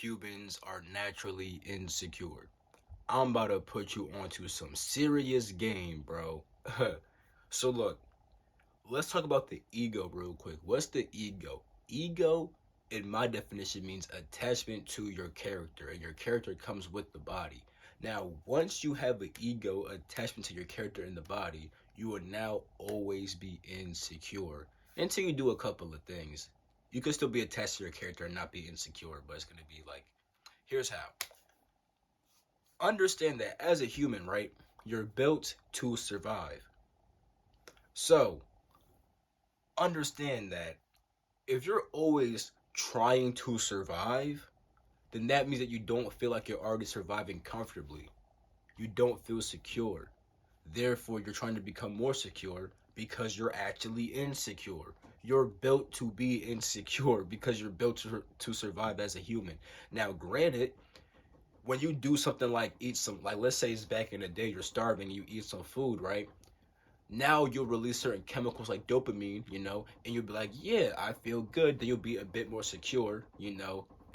humans are naturally insecure. I'm about to put you onto some serious game, bro. So look, let's talk about the ego real quick. What's the ego? Ego, in my definition, means attachment to your character, and your character comes with the body. Now, once you have an ego attachment to your character in the body, you will now always be insecure until you do a couple of things. You can still be attached to your character and not be insecure, but it's gonna be like, here's how. Understand that as a human, right? You're built to survive. So, understand that if you're always trying to survive, then that means that you don't feel like you're already surviving comfortably. You don't feel secure. Therefore, you're trying to become more secure because you're actually insecure. You're built to be insecure because you're built to survive as a human. Now, granted, when you do something like eat some, like let's say it's back in the day, you're starving, you eat some food, right? Now you'll release certain chemicals like dopamine, and you'll be like, yeah, I feel good. Then you'll be a bit more secure, and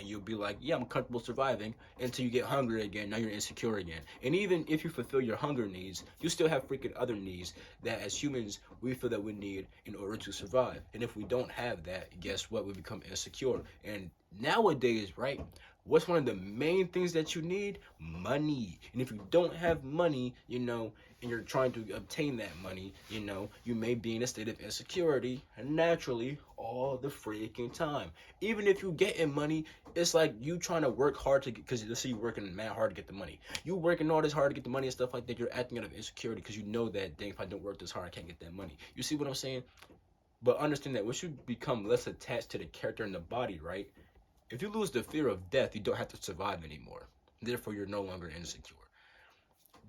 you'll be like, yeah, I'm comfortable surviving until you get hungry again. Now you're insecure again. And even if you fulfill your hunger needs, you still have freaking other needs that as humans we feel that we need in order to survive. And if we don't have that, guess what? We become insecure. And nowadays, right? What's one of the main things that you need? Money. And if you don't have money, and you're trying to obtain that money, you may be in a state of insecurity naturally all the freaking time. Even if you getting money, it's like you trying to work hard to get, because let's say you're working mad hard to get the money. You working all this hard to get the money and stuff like that, you're acting out of insecurity because you know that, dang, if I don't work this hard, I can't get that money. You see what I'm saying? But understand that once you become less attached to the character and the body, right? If you lose the fear of death, you don't have to survive anymore. Therefore, you're no longer insecure.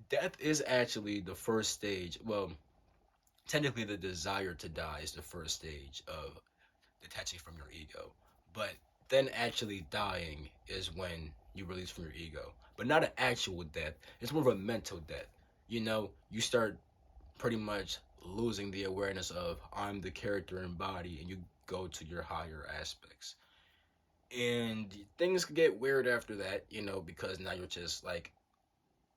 Death is actually the first stage. Well, technically, the desire to die is the first stage of detaching from your ego. But then actually dying is when you release from your ego. But not an actual death. It's more of a mental death. You start pretty much losing the awareness of I'm the character and body, and you go to your higher aspects. And things get weird after that, because now you're just like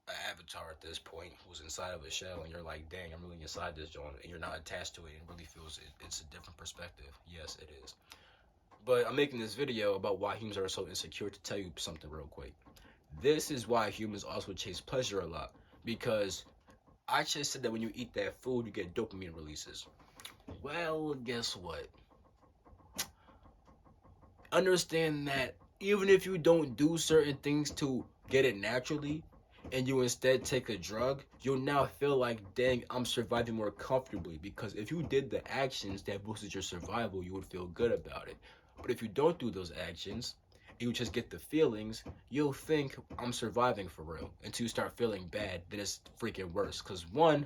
an avatar at this point who's inside of a shell, and you're like, dang, I'm really inside this joint, and you're not attached to it. It really feels it's a different perspective. Yes, it is. But I'm making this video about why humans are so insecure to tell you something real quick. This is why humans also chase pleasure a lot, because I just said that when you eat that food, you get dopamine releases. Well, guess what? Understand that even if you don't do certain things to get it naturally, and you instead take a drug, you'll now feel like, dang, I'm surviving more comfortably. Because if you did the actions that boosted your survival, you would feel good about it. But if you don't do those actions, you just get the feelings, you'll think I'm surviving for real until you start feeling bad. Then it's freaking worse. Cause one,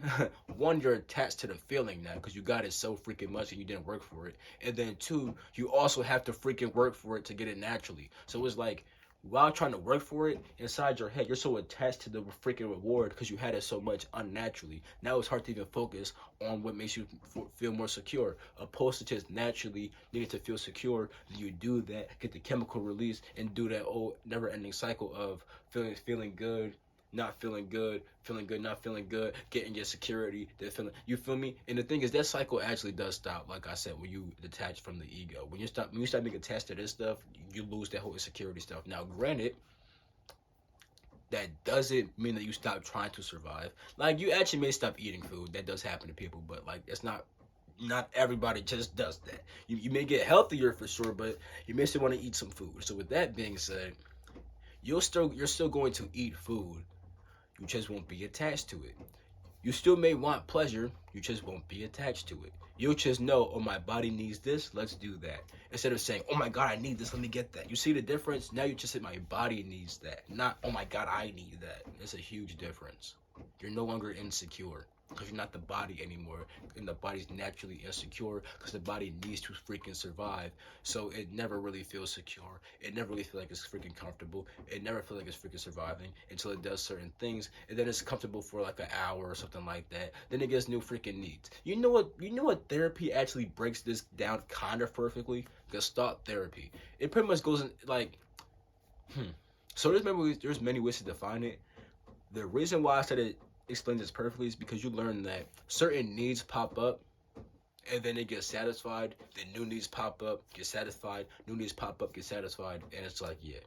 one, you're attached to the feeling now because you got it so freaking much and you didn't work for it. And then two, you also have to freaking work for it to get it naturally. So it's like while trying to work for it inside your head, you're so attached to the freaking reward because you had it so much unnaturally. Now it's hard to even focus on what makes you feel more secure, opposed to just naturally needing to feel secure. You do that, get the chemical release, and do that old never-ending cycle of feeling good, not feeling good, feeling good, not feeling good, getting your security, then feeling, you feel me? And the thing is, that cycle actually does stop, like I said, when you detach from the ego. When you start being attached to this stuff, you lose that whole insecurity stuff. Now, granted, that doesn't mean that you stop trying to survive. Like, you actually may stop eating food. That does happen to people, but like, it's not everybody just does that. You may get healthier for sure, but you may still want to eat some food. So with that being said, you're still going to eat food. You just won't be attached to it. You still may want pleasure, you just won't be attached to it. You'll just know, oh, my body needs this, let's do that. Instead of saying, oh my God, I need this, let me get that. You see the difference? Now you just say, my body needs that. Not, oh my God, I need that. It's a huge difference. You're no longer insecure because you're not the body anymore. And the body's naturally insecure because the body needs to freaking survive. So it never really feels secure. It never really feels like it's freaking comfortable. It never feels like it's freaking surviving until it does certain things. And then it's comfortable for like an hour or something like that. Then it gets new freaking needs. You know what therapy actually breaks this down kind of perfectly? Gestalt therapy. It pretty much goes in like So there's many ways to define it. The reason why I said it explains this perfectly is because you learn that certain needs pop up and then it gets satisfied. Then new needs pop up, get satisfied. New needs pop up, get satisfied, and it's like, yeah.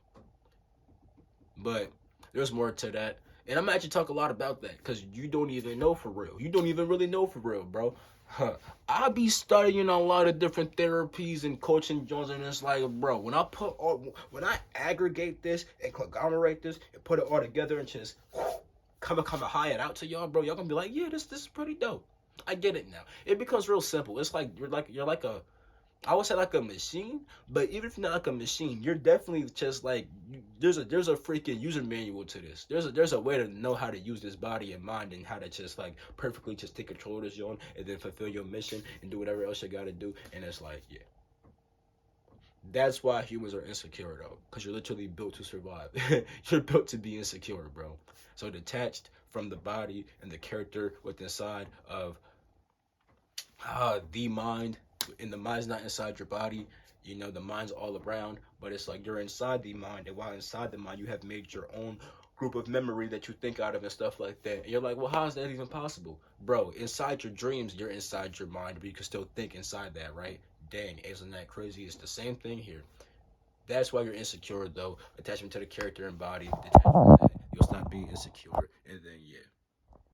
But there's more to that. And I'm actually talk a lot about that because you don't even know for real. You don't even really know for real, bro. Huh. I be studying a lot of different therapies and coaching joints, and it's like, bro, when I aggregate this and conglomerate this and put it all together and just come high it out to y'all, bro, y'all gonna be like, yeah, this is pretty dope. I get it now. It becomes real simple. It's like you're like a, I would say like a machine, but even if you're not like a machine, you're definitely just like there's a freaking user manual to this. There's a way to know how to use this body and mind and how to just like perfectly just take control of this zone and then fulfill your mission and do whatever else you gotta do. And it's like, yeah. That's why humans are insecure though, because you're literally built to survive. You're built to be insecure, bro. So detached from the body and the character within inside of the mind, and the mind's not inside your body. You know, the mind's all around, but it's like you're inside the mind, and while inside the mind, you have made your own group of memory that you think out of and stuff like that. And you're like, well, how is that even possible? Bro, inside your dreams, you're inside your mind, but you can still think inside that, right? Dang, isn't that crazy? It's the same thing here. That's why you're insecure, though. Attachment to the character and body, detachment from that. You'll stop being insecure, and then, yeah.